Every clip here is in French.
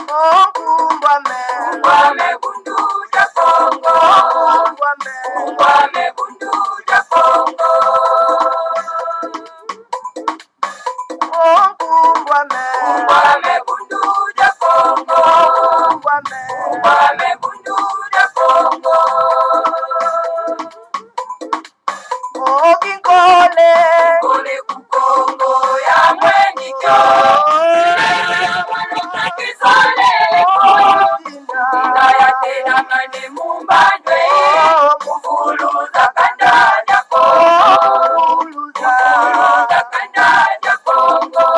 Kumbwame bundu ja Kongo. Kumbwame bundu ja Kongo. Kumbwame bundu ja Kongo. Kumbwame bundu ja Kongo. Kole kukongo ya mweni kyo. Ina ya tena mane mumbandwe. Kufuluza kanda ja Kongo. Kufuluza kanda ja Kongo.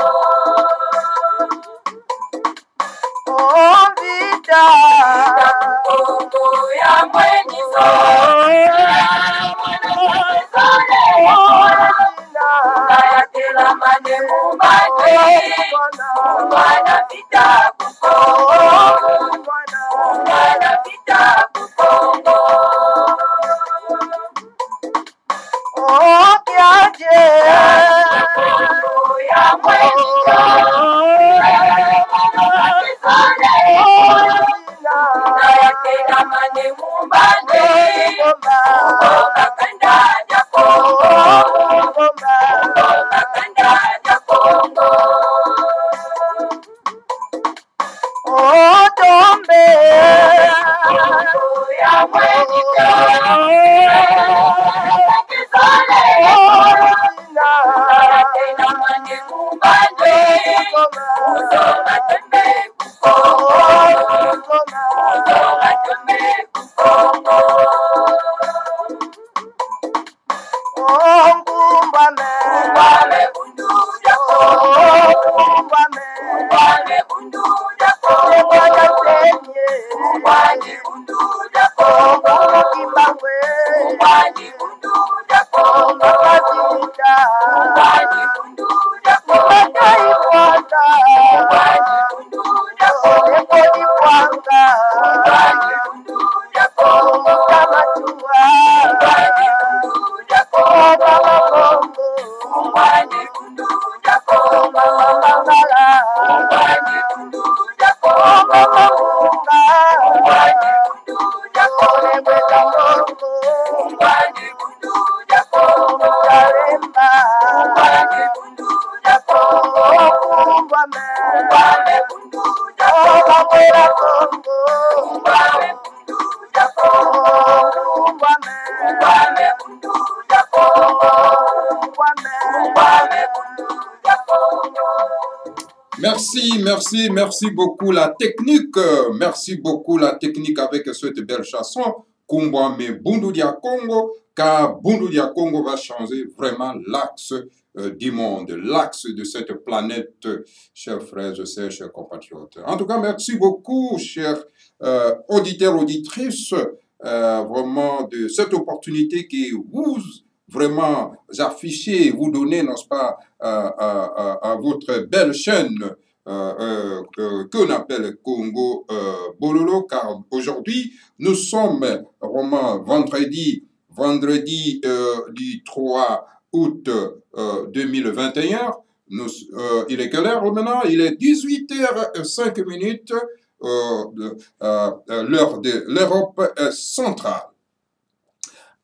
Vita kukongo ya mweni so. Kayatela mane mumbandwe. Mwana vita kukongo. Mwana vita kukongo. Kiaje kukongo ya mweni so. Kayatela mane mumbandwe. Kanda ja Kongo. Kanda ja Kongo. Tombe ya mweni kyo. Kayatela mane mumbandwe. Uzonga tembe kukongo. Uzonga tembe kukongo. Kumbwame bundu ja Kongo. Kumbwame bundu ja Kongo. Kumbwame bundu ja Kongo. Kumbwame bundu ja Kongo. Kumbwame bundu ja Kongo. Kumbwame bundu ja Kongo. Kumbwame bundu ja Kongo. Kumbwame bundu ja Kongo. Kumbwame bundu ja Kongo. Kumbwame bundu ja Kongo. Kumbwame bundu ja Kongo. Kumbwame bundu ja Kongo. Kumbwame bundu ja Kongo. Kumbwame bundu ja Kongo. Kumbwame bundu ja Kongo. Kumbwame bundu ja Kongo. Kumbwame bundu ja Kongo. Merci beaucoup la technique. Merci beaucoup la technique avec cette belle chanson, Kumbwame bundu dia Congo, car bundu dia Congo va changer vraiment l'axe du monde, l'axe de cette planète, chers frères et sœurs, chers compatriotes. En tout cas, merci beaucoup, chers auditeurs, auditrices, vraiment de cette opportunité que vous vraiment affichez, vous donnez, n'est-ce pas, à votre belle chaîne qu'on appelle Congo Bololo, car aujourd'hui, nous sommes vraiment vendredi du 3 août 2021. Il est quelle heure maintenant? Il est 18h05, l'heure de l'Europe centrale.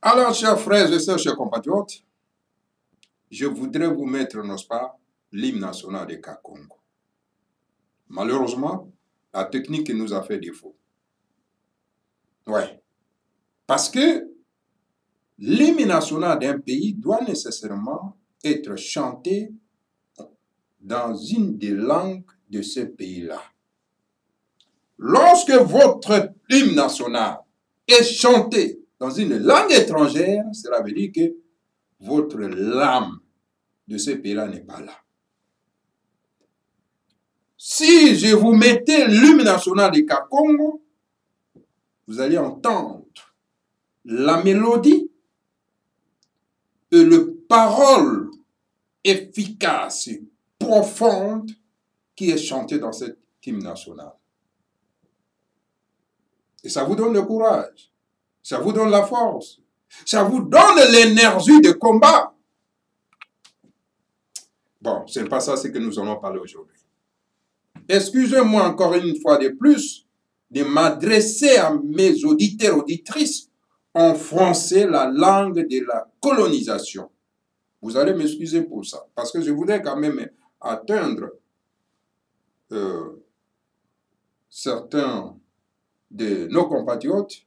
Alors, chers frères et sœurs, chers compatriotes, je voudrais vous mettre, n'est-ce pas, l'hymne national de Congo. Malheureusement, la technique nous a fait défaut. Ouais. Parce que l'hymne national d'un pays doit nécessairement être chanté dans une des langues de ce pays-là. Lorsque votre hymne national est chanté dans une langue étrangère, cela veut dire que votre l'âme de ce pays-là n'est pas là. Si je vous mettais l'hymne national de Congo, vous allez entendre la mélodie et les paroles efficaces, profondes qui est chantée dans cet hymne national. Et ça vous donne le courage, ça vous donne la force, ça vous donne l'énergie de combat. Bon, ce n'est pas ça ce que nous allons parler aujourd'hui. excusez-moi encore une fois de plus de m'adresser à mes auditeurs, auditrices en français, la langue de la colonisation. Vous allez m'excuser pour ça, parce que je voudrais quand même atteindre certains de nos compatriotes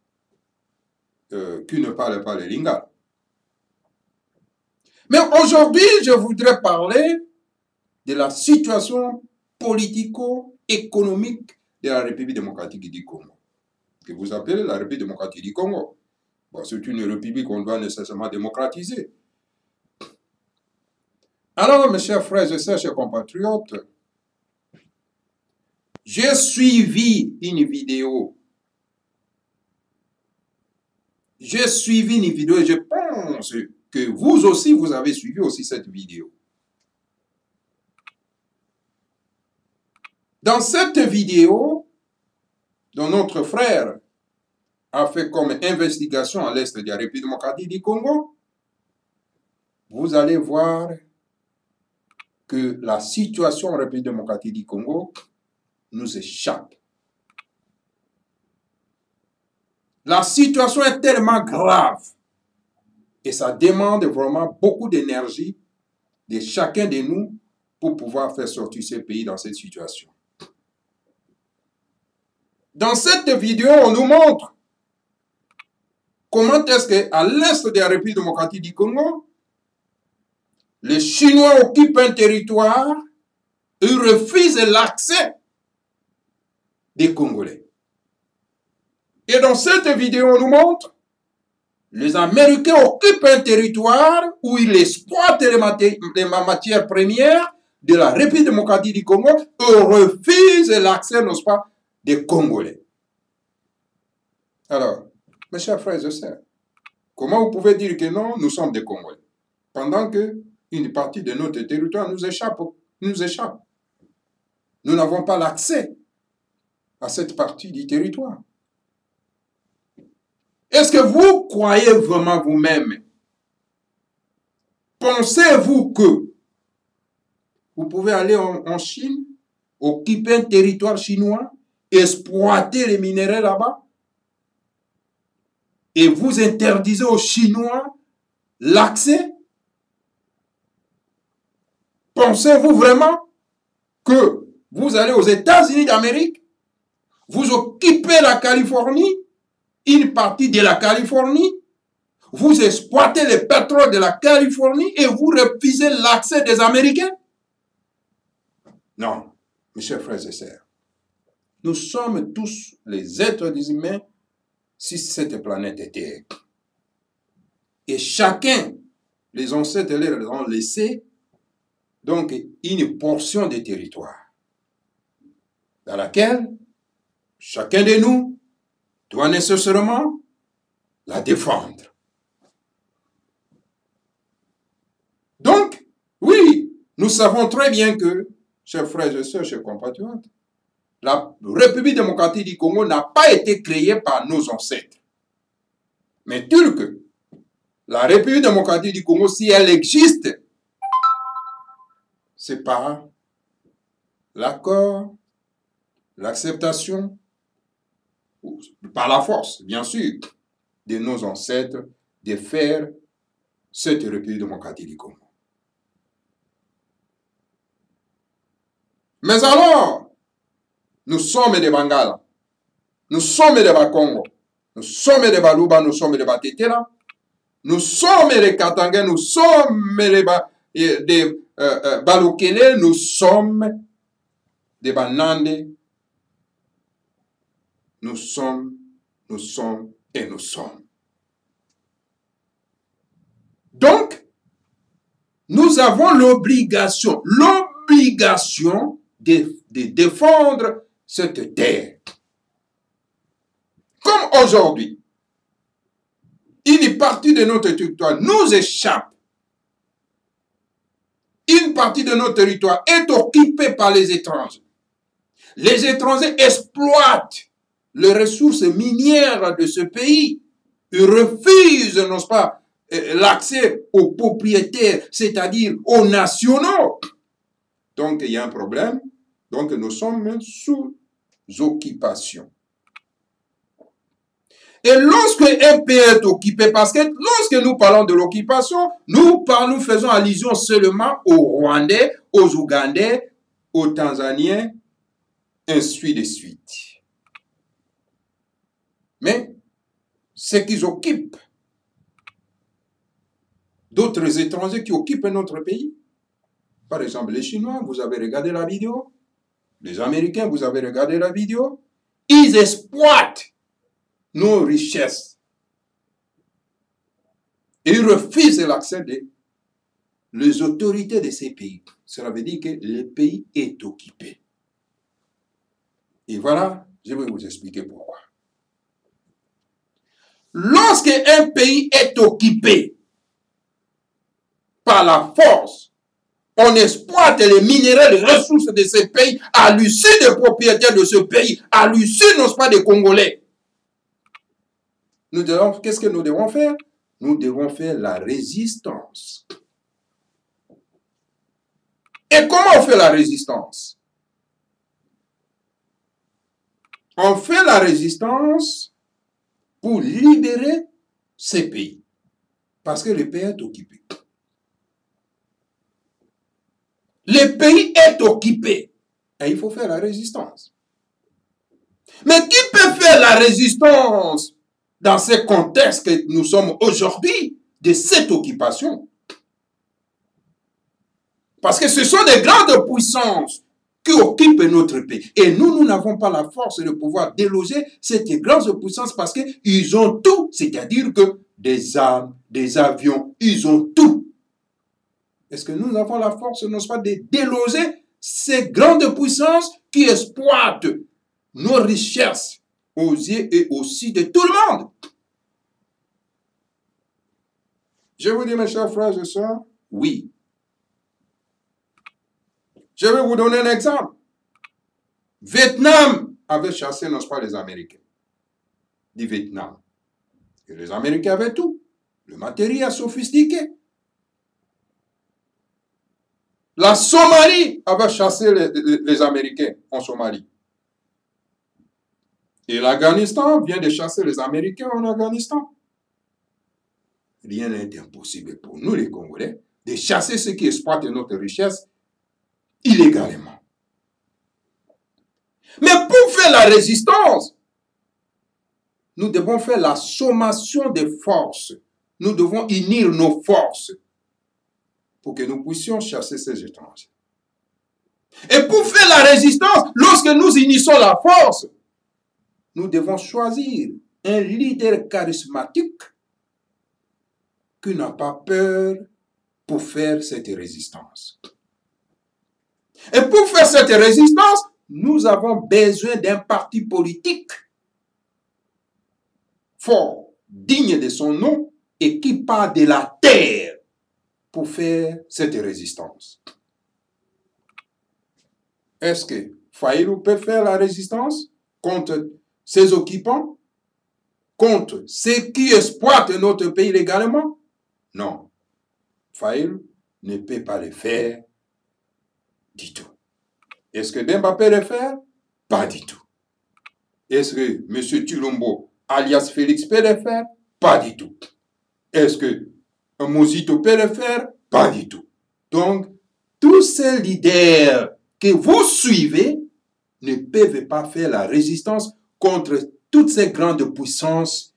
qui ne parlent pas le lingala. Mais aujourd'hui, je voudrais parler de la situation politico-économique de la République démocratique du Congo, que vous appelez la République démocratique du Congo. Bon, c'est une république qu'on doit nécessairement démocratiser. Alors, mes chers frères et sœurs, chers compatriotes, j'ai suivi une vidéo. J'ai suivi une vidéo et je pense que vous aussi, vous avez suivi aussi cette vidéo. Dans cette vidéo, dont notre frère a fait comme investigation à l'est de la République démocratique du Congo, vous allez voir que la situation en République démocratique du Congo nous échappe. La situation est tellement grave et ça demande vraiment beaucoup d'énergie de chacun de nous pour pouvoir faire sortir ce pays dans cette situation. Dans cette vidéo, on nous montre comment est-ce qu'à l'est de la République démocratique du Congo, les Chinois occupent un territoire et refusent l'accès des Congolais. Et dans cette vidéo, on nous montre les Américains occupent un territoire où ils exploitent les matières premières de la République démocratique du Congo et refusent l'accès, n'est-ce pas, des Congolais. Alors, mes chers frères et sœurs, comment vous pouvez dire que non, nous sommes des Congolais, pendant qu'une partie de notre territoire nous échappe? Nous n'avons pas l'accès à cette partie du territoire. Est-ce que vous croyez vraiment vous-même? Pensez-vous que vous pouvez aller en Chine, occuper un territoire chinois, exploiter les minéraux là-bas, et vous interdisez aux Chinois l'accès? Pensez-vous vraiment que vous allez aux États-Unis d'Amérique, vous occupez la Californie, une partie de la Californie, vous exploitez le pétrole de la Californie et vous refusez l'accès des Américains? Non, mes chers frères et sœurs, nous sommes tous les êtres humains sur cette planète Terre. Et chacun, les ancêtres leur ont laissé donc une portion de territoire dans laquelle chacun de nous doit nécessairement la défendre. Donc, oui, nous savons très bien que, chers frères et sœurs, chers compatriotes, la République démocratique du Congo n'a pas été créée par nos ancêtres. Mais que la République démocratique du Congo, si elle existe, c'est par l'accord, l'acceptation, par la force, bien sûr, de nos ancêtres, de faire cette République démocratique du Congo. Mais alors, nous sommes des Bangala, nous sommes des Bakongo, nous sommes des Baluba, nous sommes des Batetela, nous sommes des Katanga, nous sommes des Balokele, nous sommes des Banande, nous sommes et nous sommes. Donc, nous avons l'obligation de défendre cette terre. Comme aujourd'hui, une partie de notre territoire nous échappe. Une partie de notre territoire est occupée par les étrangers. Les étrangers exploitent les ressources minières de ce pays. Ils refusent, n'est-ce pas, l'accès aux propriétaires, c'est-à-dire aux nationaux. Donc, il y a un problème Donc, nous sommes sous occupation. Et lorsque un pays est occupé, parce que lorsque nous parlons de l'occupation, nous faisons allusion seulement aux Rwandais, aux Ougandais, aux Tanzaniens, ainsi de suite. Mais ce qu'ils occupent, d'autres étrangers qui occupent notre pays, par exemple les Chinois, vous avez regardé la vidéo, les Américains, vous avez regardé la vidéo, ils exploitent nos richesses. Et ils refusent l'accès des autorités de ces pays. Cela veut dire que le pays est occupé. Et voilà, je vais vous expliquer pourquoi. Lorsque un pays est occupé par la force, on exploite les minéraux, les ressources de ce pays à l'issue des propriétaires de ce pays, à l'issue, non pas des Congolais. Qu'est-ce que nous devons faire? Nous devons faire la résistance. Et comment on fait la résistance? On fait la résistance pour libérer ces pays. Parce que le pays est occupé. Le pays est occupé. Et il faut faire la résistance. Mais qui peut faire la résistance dans ce contexte que nous sommes aujourd'hui de cette occupation? Parce que ce sont des grandes puissances qui occupent notre pays. Et nous n'avons pas la force de pouvoir déloger cette grande puissance parce qu'ils ont tout. C'est-à-dire que des armes, des avions, ils ont tout. Est-ce que nous avons la force, non pas, de déloger ces grandes puissances qui exploitent nos richesses aux yeux et aussi de tout le monde? Je vous dis, mes chers frères et sœurs, oui. Je vais vous donner un exemple. Vietnam avait chassé, non pas, les Américains du Vietnam. Et les Américains avaient tout. Le matériel sophistiqué. La Somalie avait chassé les Américains en Somalie. Et l'Afghanistan vient de chasser les Américains en Afghanistan. Rien n'est impossible pour nous, les Congolais, de chasser ceux qui exploitent notre richesse illégalement. Mais pour faire la résistance, nous devons faire la sommation des forces. Nous devons unir nos forces pour que nous puissions chasser ces étrangers. Et pour faire la résistance, lorsque nous unissons la force, nous devons choisir un leader charismatique qui n'a pas peur pour faire cette résistance. Et pour faire cette résistance, nous avons besoin d'un parti politique fort, digne de son nom et qui part de la terre pour faire cette résistance. Est-ce que Fayulu peut faire la résistance contre ses occupants, contre ceux qui exploitent notre pays légalement? Non. Fayulu ne peut pas le faire du tout. Est-ce que Demba peut le faire? Pas du tout. Est-ce que M. Tulombo, alias Félix, peut le faire? Pas du tout. Est-ce que Mozito peut le faire? Pas du tout. Donc, tous ces leaders que vous suivez ne peuvent pas faire la résistance contre toutes ces grandes puissances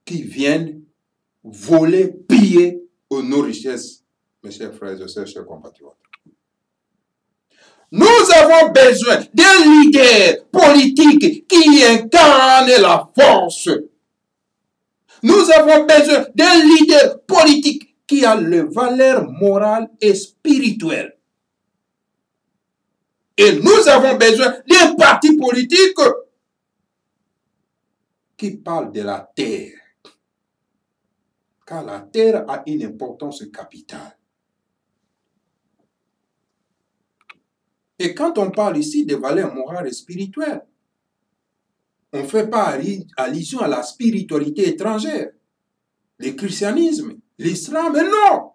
qui viennent voler, piller nos richesses, mes chers frères et sœurs, chers compatriotes. Nous avons besoin d'un leader politique qui incarne la force. Nous avons besoin d'un leader politique qui a les valeurs morales et spirituelles. Et nous avons besoin d'un parti politique qui parle de la terre. Car la terre a une importance capitale. Et quand on parle ici de valeurs morales et spirituelles, on ne fait pas allusion à la spiritualité étrangère, le christianisme, l'islam, mais non.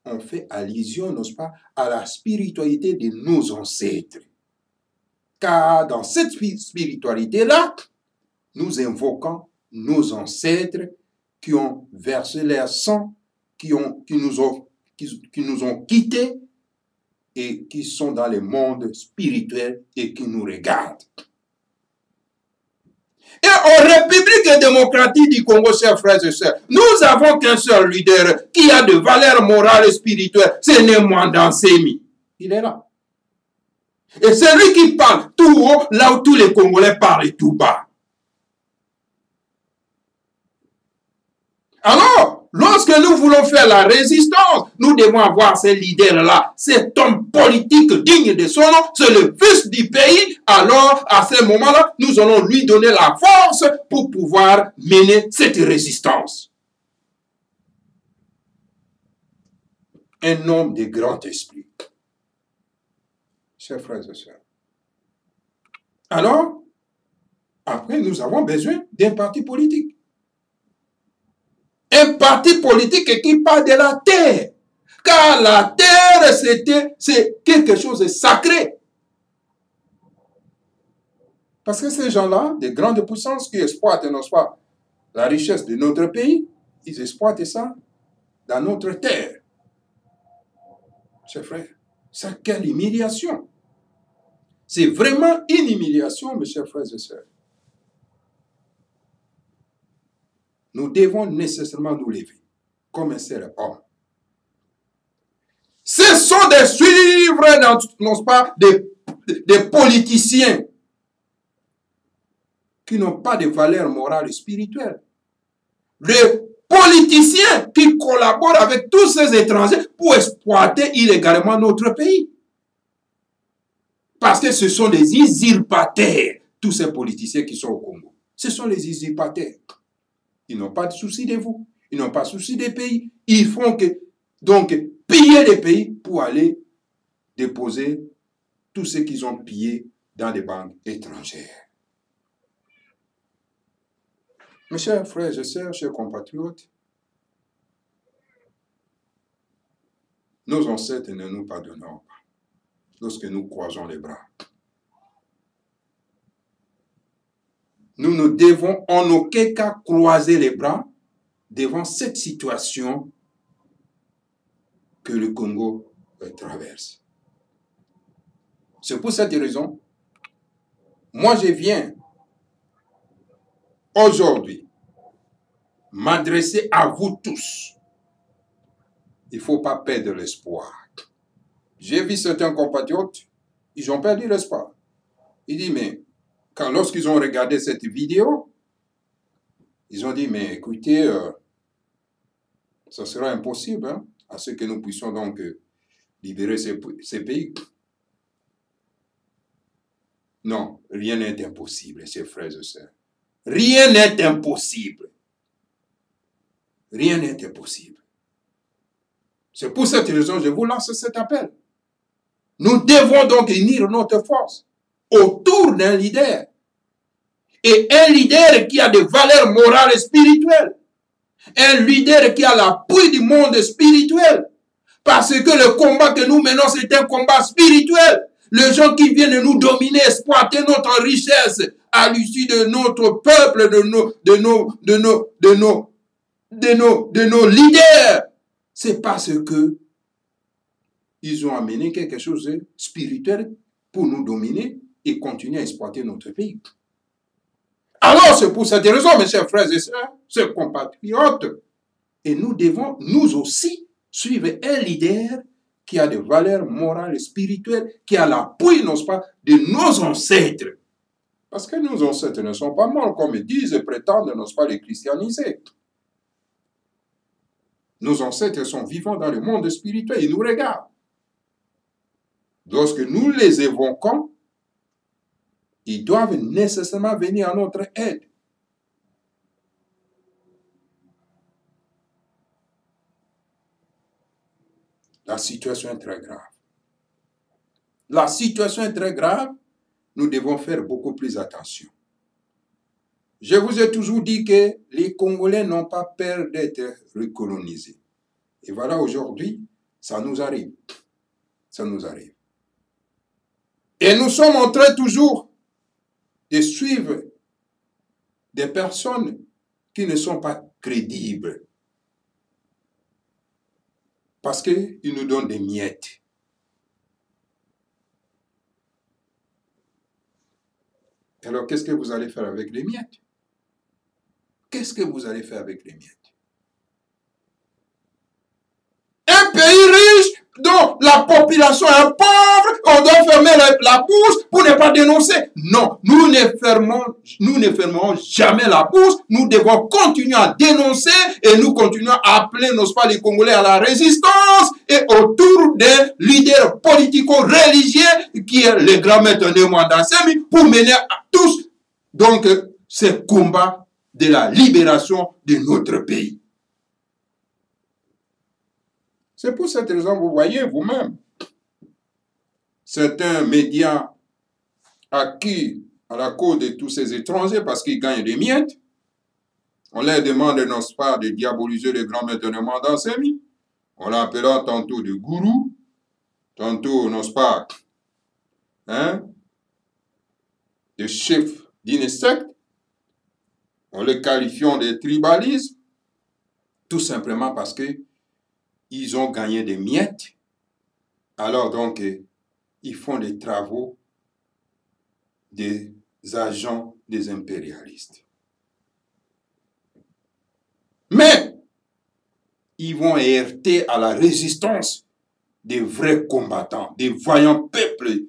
on fait allusion, n'est-ce pas, à la spiritualité de nos ancêtres. Car dans cette spiritualité-là, nous invoquons nos ancêtres qui ont versé leur sang, qui nous ont quittés et qui sont dans le monde spirituel et qui nous regardent. Et en République démocratique du Congo, chers frères et sœurs, nous avons qu'un seul leader qui a de valeurs morales et spirituelles, c'est Nemwanda Nsemi. Il est là. Et c'est lui qui parle tout haut, là où tous les Congolais parlent tout bas. Alors, lorsque nous voulons faire la résistance, nous devons avoir ces leaders-là, cet homme politique digne de son nom, c'est le fils du pays. Alors, à ce moment-là, nous allons lui donner la force pour pouvoir mener cette résistance. Un homme de grand esprit. Chers frères et sœurs. Alors, après, nous avons besoin d'un parti politique. Un parti politique qui parle de la terre. Car la terre, c'est quelque chose de sacré. Parce que ces gens-là, des grandes puissances qui exploitent, n'est-ce pas, la richesse de notre pays, ils exploitent ça dans notre terre. Chers frères, c'est quelle humiliation. C'est vraiment une humiliation, mes chers frères et sœurs. Nous devons nécessairement nous lever comme un seul homme. Ce sont des suivres, n'est-ce pas, des politiciens qui n'ont pas de valeur morale et spirituelle. Des politiciens qui collaborent avec tous ces étrangers pour exploiter illégalement notre pays. Parce que ce sont des usurpateurs, tous ces politiciens qui sont au Congo. Ce sont les usurpateurs. Ils n'ont pas de souci de vous. Ils n'ont pas de souci des pays. Ils font que, donc, piller les pays pour aller déposer tout ce qu'ils ont pillé dans les banques étrangères. Mes chers frères et sœurs, chers compatriotes, nos ancêtres ne nous pardonneront pas lorsque nous croisons les bras. Nous ne devons en aucun cas croiser les bras devant cette situation que le Congo traverse. C'est pour cette raison, moi je viens aujourd'hui m'adresser à vous tous. Il ne faut pas perdre l'espoir. J'ai vu certains compatriotes, ils ont perdu l'espoir. Ils disent, mais lorsqu'ils ont regardé cette vidéo, ils ont dit, mais écoutez, ça sera impossible hein, à ce que nous puissions donc libérer ces pays. Non, rien n'est impossible, chers frères et sœurs. Rien n'est impossible. Rien n'est impossible. C'est pour cette raison que je vous lance cet appel. Nous devons donc unir notre force autour d'un leader. Et un leader qui a des valeurs morales et spirituelles. Un leader qui a l'appui du monde spirituel. Parce que le combat que nous menons, c'est un combat spirituel. Les gens qui viennent nous dominer, exploiter notre richesse à l'issue de notre peuple, de nos leaders. C'est parce que ils ont amené quelque chose de spirituel pour nous dominer et continuer à exploiter notre pays. Alors, c'est pour cette raison, mes chers frères et sœurs, chers compatriotes, et nous devons, nous aussi, suivre un leader qui a des valeurs morales et spirituelles, qui a l'appui, n'est-ce pas, de nos ancêtres. Parce que nos ancêtres ne sont pas morts, comme ils disent et prétendent, n'est-ce pas, les christianiser. Nos ancêtres sont vivants dans le monde spirituel, ils nous regardent. Lorsque nous les évoquons, ils doivent nécessairement venir à notre aide. La situation est très grave. La situation est très grave. Nous devons faire beaucoup plus attention. Je vous ai toujours dit que les Congolais n'ont pas peur d'être recolonisés. Et voilà aujourd'hui, Ça nous arrive. Ça nous arrive. Et nous sommes en train toujours de suivre des personnes qui ne sont pas crédibles. Parce qu'ils nous donnent des miettes. Alors, qu'est-ce que vous allez faire avec les miettes? Qu'est-ce que vous allez faire avec les miettes? Un pays riche dont la population est pauvre, on doit fermer la bouche pour ne pas dénoncer. Non, nous ne fermerons jamais la bouche. Nous devons continuer à dénoncer et nous continuons à appeler, n'est-ce pas, les Congolais à la résistance et autour des leaders politico-religieux qui est le grand maître Némoine Dansemi pour mener à tous donc ce combat de la libération de notre pays. C'est pour cette raison, vous voyez vous-même, certains médias acquis à la cause de tous ces étrangers parce qu'ils gagnent des miettes, on leur demande, n'est-ce pas, de diaboliser le grand maître Némoine Dansemi, on l'appellera tantôt de gourou, tantôt, n'est-ce pas, de chef d'une secte, on le qualifiant de tribalisme, tout simplement parce que ils ont gagné des miettes, alors donc ils font des travaux des agents des impérialistes. Mais ils vont heurter à la résistance des vrais combattants, des vaillants peuples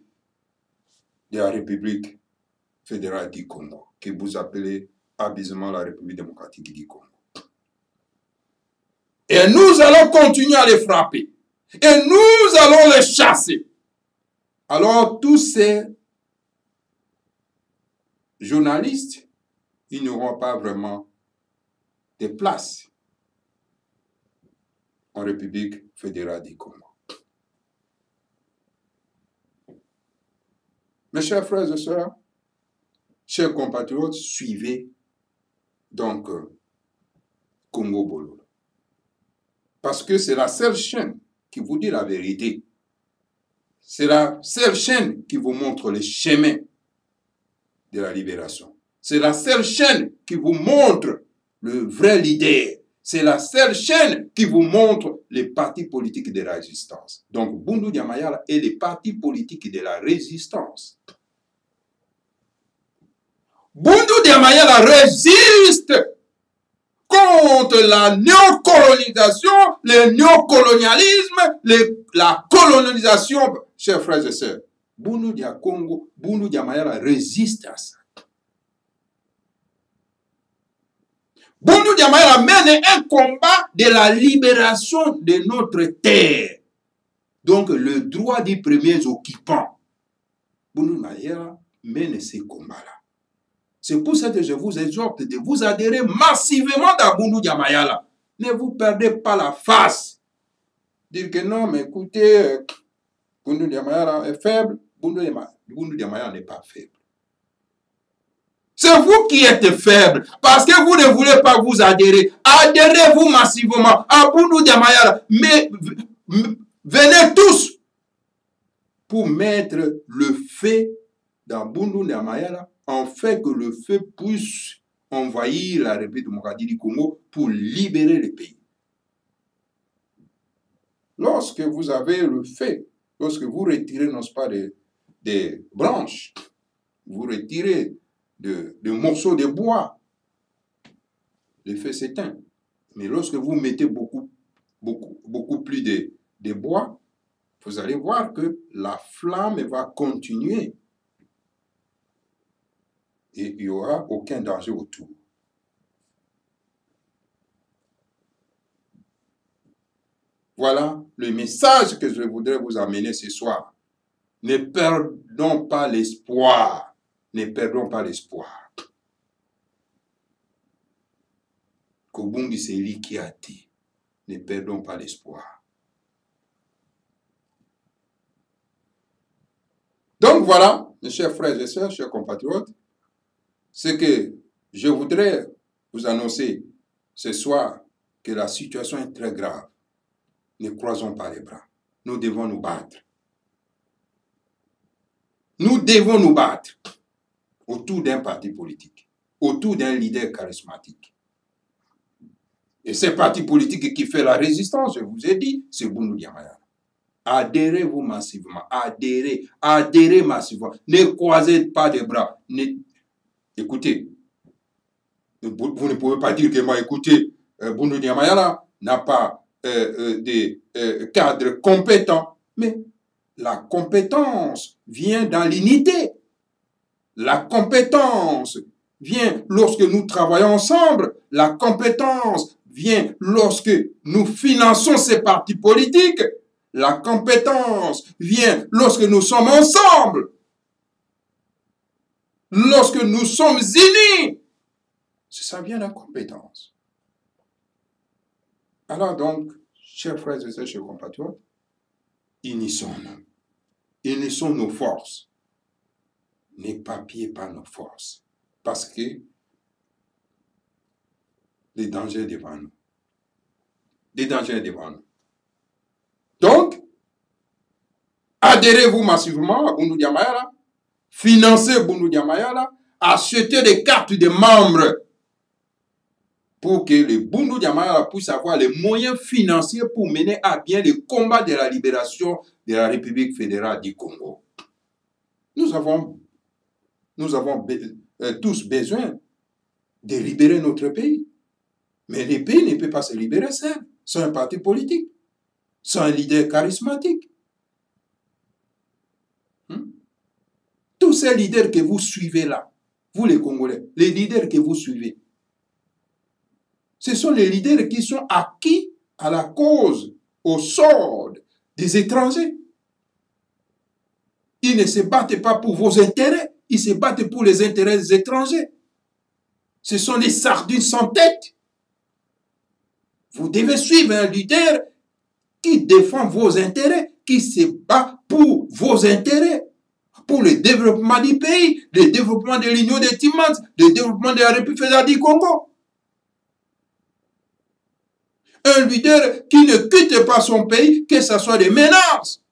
de la République fédérale du Congo, que vous appelez abusivement la République démocratique du Congo. Et nous allons continuer à les frapper. Et nous allons les chasser. Alors, tous ces journalistes, ils n'auront pas vraiment de place en République fédérale du Congo. Mes chers frères et sœurs, chers compatriotes, suivez donc Congo Bololo. Parce que c'est la seule chaîne qui vous dit la vérité. C'est la seule chaîne qui vous montre le chemin de la libération. C'est la seule chaîne qui vous montre le vrai leader. C'est la seule chaîne qui vous montre les partis politiques de la résistance. Donc, Bundu Dia Mayala est les partis politiques de la résistance. Bundu Dia Mayala résiste contre la néocolonisation, le néocolonialisme, la colonisation. Chers frères et sœurs, Bundu Dia Congo, Bundu Dia Mayala résiste à ça. Bundu Dia Mayala mène un combat de la libération de notre terre. Donc le droit des premiers occupants. Bundu Dia Mayala mène ces combats-là. C'est pour ça que je vous exhorte de vous adhérer massivement à Bundu Dia Mayala. Ne vous perdez pas la face. Dire que non, mais écoutez, Bundu Dia Mayala est faible. Bundu Dia Mayala n'est pas faible. C'est vous qui êtes faible parce que vous ne voulez pas vous adhérer. Adhérez-vous massivement à Bundu Dia Mayala. Mais venez tous pour mettre le feu dans Bundu Dia Mayala, en fait que le feu puisse envahir la République démocratique du Congo pour libérer le pays. Lorsque vous avez le feu, lorsque vous retirez, n'est-ce pas, des branches, vous retirez de morceaux de bois, le feu s'éteint. Mais lorsque vous mettez beaucoup plus de bois, vous allez voir que la flamme va continuer. Et il n'y aura aucun danger autour. Voilà le message que je voudrais vous amener ce soir. Ne perdons pas l'espoir. Ne perdons pas l'espoir. Kobungi Seli Kiati. Ne perdons pas l'espoir. Donc voilà, mes chers frères et sœurs, chers compatriotes, ce que je voudrais vous annoncer ce soir, que la situation est très grave. Ne croisons pas les bras. Nous devons nous battre. Nous devons nous battre autour d'un parti politique, autour d'un leader charismatique. Et ce parti politique qui fait la résistance, je vous ai dit, c'est Boundou Dia Mayala. Adhérez-vous massivement, adhérez massivement. Ne croisez pas les bras. Écoutez, vous ne pouvez pas dire que moi, écoutez, Boundou Dia Mayala n'a pas des cadres compétents, mais la compétence vient dans l'unité. La compétence vient lorsque nous travaillons ensemble. La compétence vient lorsque nous finançons ces partis politiques. La compétence vient lorsque nous sommes ensemble. Lorsque nous sommes unis. Ça vient de la compétence. Alors donc, chers frères et sœurs, chers compatriotes, unissons-nous. Unissons nos forces. N'éparpillez pas nos forces. Parce que les dangers devant nous. Des dangers devant nous. Donc, adhérez-vous massivement à Boundou Dia Mayala, financez Boundou Dia Mayala, achetez des cartes de membres pour que le Boundou Dia Mayala puisse avoir les moyens financiers pour mener à bien le combat de la libération de la République fédérale du Congo. Nous avons tous besoin de libérer notre pays. Mais le pays ne peut pas se libérer seul, sans un parti politique, sans un leader charismatique. Tous ces leaders que vous suivez là, vous les Congolais, les leaders que vous suivez, ce sont les leaders qui sont acquis à la cause, au sort des étrangers. Ils ne se battent pas pour vos intérêts, ils se battent pour les intérêts des étrangers. Ce sont des sardines sans tête. Vous devez suivre un leader qui défend vos intérêts, qui se bat pour vos intérêts, pour le développement du pays, le développement de l'Union des Timans, le développement de la République fédérale du Congo. Un leader qui ne quitte pas son pays, que ce soit des menaces.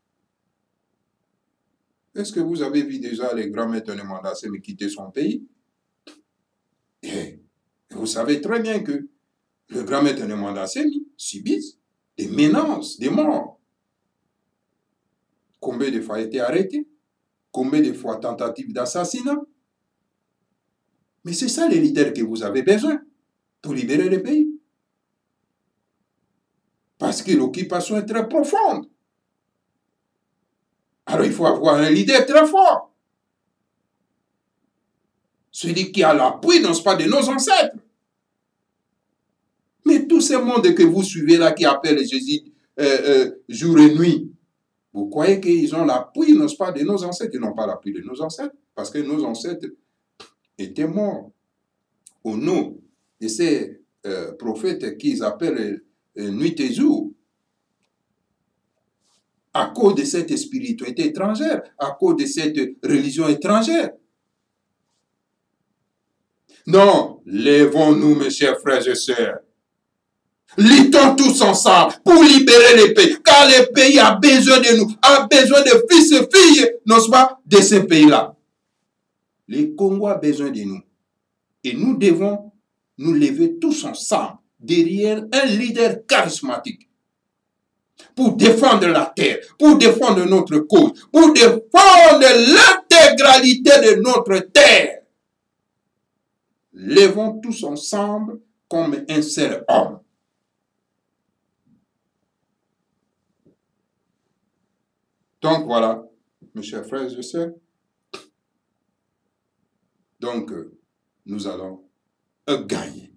Est-ce que vous avez vu déjà les grands maîtres de Mandassé quitter son pays? Et vous savez très bien que le grand maître de Mandassé subit des menaces, des morts. Combien de fois a été arrêté? Combien de fois tentative d'assassinat? Mais c'est ça les leaders que vous avez besoin pour libérer le pays. Parce que l'occupation est très profonde. Alors il faut avoir un leader très fort. Celui qui a l'appui, non pas de nos ancêtres. Mais tout ce monde que vous suivez là, qui appelle Jésus jour et nuit, vous croyez qu'ils ont l'appui, non pas de nos ancêtres? Ils n'ont pas l'appui de nos ancêtres, parce que nos ancêtres étaient morts au nom de ces prophètes qu'ils appellent nuit et jour, à cause de cette spiritualité étrangère, à cause de cette religion étrangère. Non, lèvons-nous, mes chers frères et sœurs. Luttons tous ensemble pour libérer les pays, car le pays a besoin de nous, a besoin de fils et filles, n'est-ce pas, de ce pays-là. Le Congo a besoin de nous. Et nous devons nous lever tous ensemble derrière un leader charismatique pour défendre la terre, pour défendre notre cause, pour défendre l'intégralité de notre terre. Levons tous ensemble comme un seul homme. Donc voilà, mes chers frères et sœurs. Donc, nous allons gagner.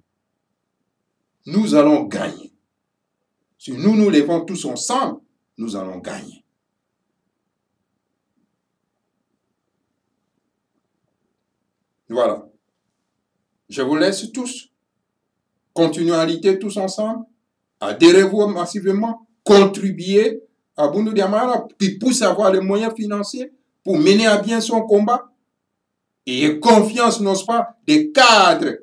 Nous allons gagner. Si nous nous levons tous ensemble, nous allons gagner. Voilà. Je vous laisse tous. Continuez à lutter tous ensemble. Adhérez-vous massivement. Contribuez à Boundou Dia Mayala qui puisse avoir les moyens financiers pour mener à bien son combat. Ayez confiance, n'est-ce pas, des cadres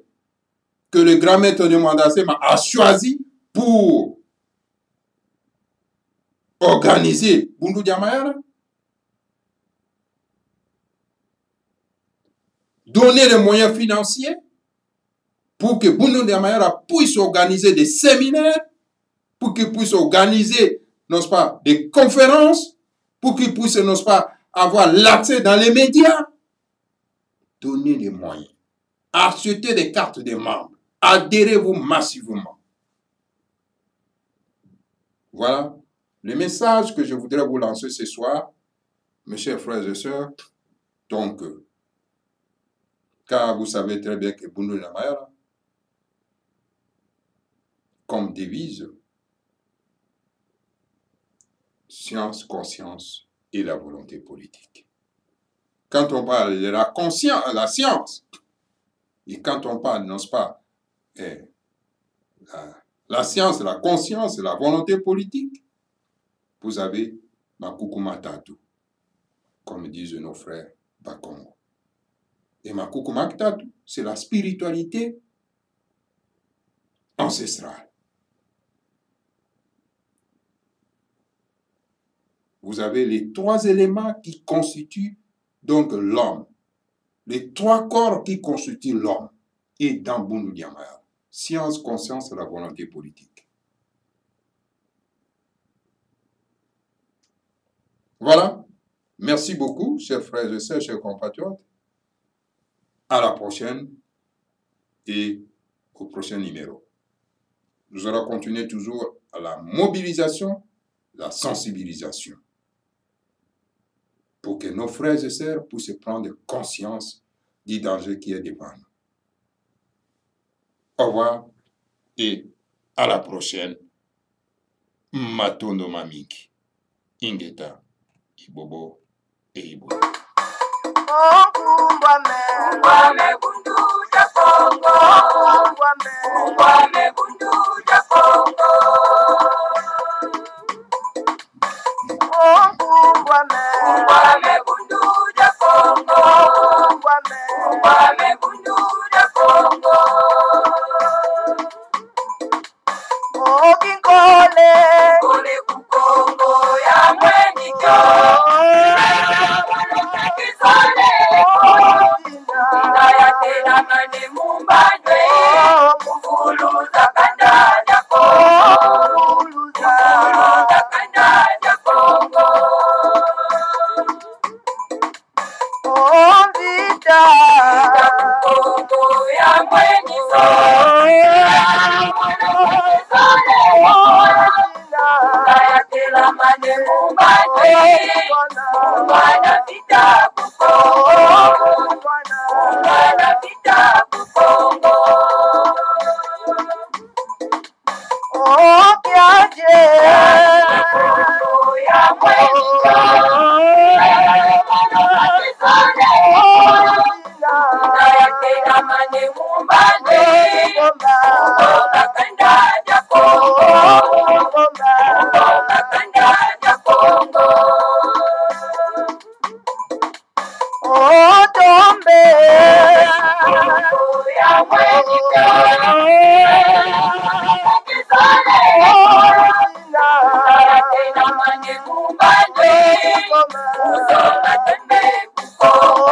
que le grand maître de Mandassé a choisi pour organiser Bundu Diamayara, donner les moyens financiers pour que Bundu Diamayara puisse organiser des séminaires, pour qu'il puisse organiser, n'est-ce pas, des conférences, pour qu'il puisse, n'est-ce pas, avoir l'accès dans les médias. Donnez les moyens. Achetez des cartes des membres. Adhérez-vous massivement. Voilà le message que je voudrais vous lancer ce soir, mes chers frères et sœurs. Donc, car vous savez très bien que Bundu Diamayara, comme devise, science, conscience et la volonté politique. Quand on parle de la conscience, la science, et quand on parle, n'est-ce pas, la science, la conscience et la volonté politique, vous avez Makukuma Tatu, comme disent nos frères Bakongo. Et Makukuma Tatu, c'est la spiritualité ancestrale. Vous avez les 3 éléments qui constituent donc l'homme. Les 3 corps qui constituent l'homme. Et dans Bundu Diamayara, science, conscience et la volonté politique. Voilà. Merci beaucoup, chers frères et sœurs, chers compatriotes. À la prochaine et au prochain numéro. Nous allons continuer toujours à la mobilisation, la sensibilisation, pour que nos frères et sœurs puissent prendre conscience du danger qui est devant nous. Au revoir et à la prochaine. Matondo Mamiki, Ingeta, Ibobo et Ibo. Kumbwame Bundu ya Kongo. Kumbwame Bundu ya Kongo. Kumbwame Bundu ya Kongo. Kumbwame Bundu ya Kongo. Kole kukongo ya mweniko. Inayatela mane mumbandwe. Mufuluza kanda ya Kongo. Mufuluza kanda ya Kongo. Vita kukongo ya mweniko. Inayatela mane mumbandwe. Mwana vita kukongo. Mwana vita kukongo. Kiaje ya mweniko. Inayatela mane mumbandwe. Ngoma kanda ya Kongo. Ngoma kanda ya Kongo. Tombe ya mweniko. Inayatela mane mumbandwe. Ngoma tembe kukongo.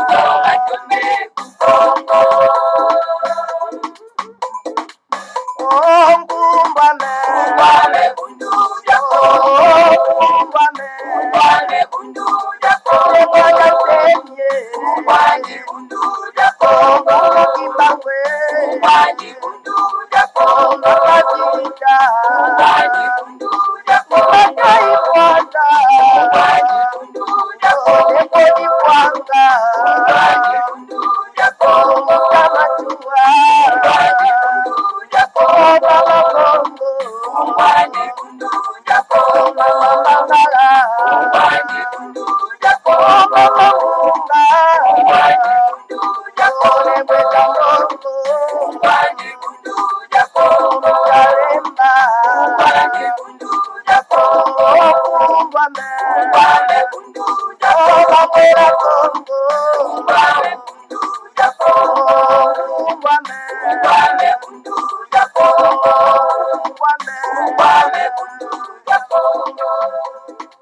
Ngoma tembe kukongo. Kumbwame Bundu ya Kongo. Kumbwame Bundu ya Kongo. Kumbwame Bundu ya Kongo. Kumbwame Bundu ya Kongo. Kumbwame Bundu ya Kongo. Kumbwame Bundu ya Kongo. Kumbwame Bundu ya Kongo. Kumbwame Bundu ya Kongo. Kumbwame Bundu ya Kongo. Kumbwame Bundu ya Kongo. Kumbwame Bundu ya Kongo. Kumbwame Bundu ya Kongo. Kumbwame Bundu ya Kongo. Kumbwame Bundu ya Kongo. Kumbwame Bundu ya Kongo. Kumbwame Bundu ya Kongo. Kumbwame Bundu Congo.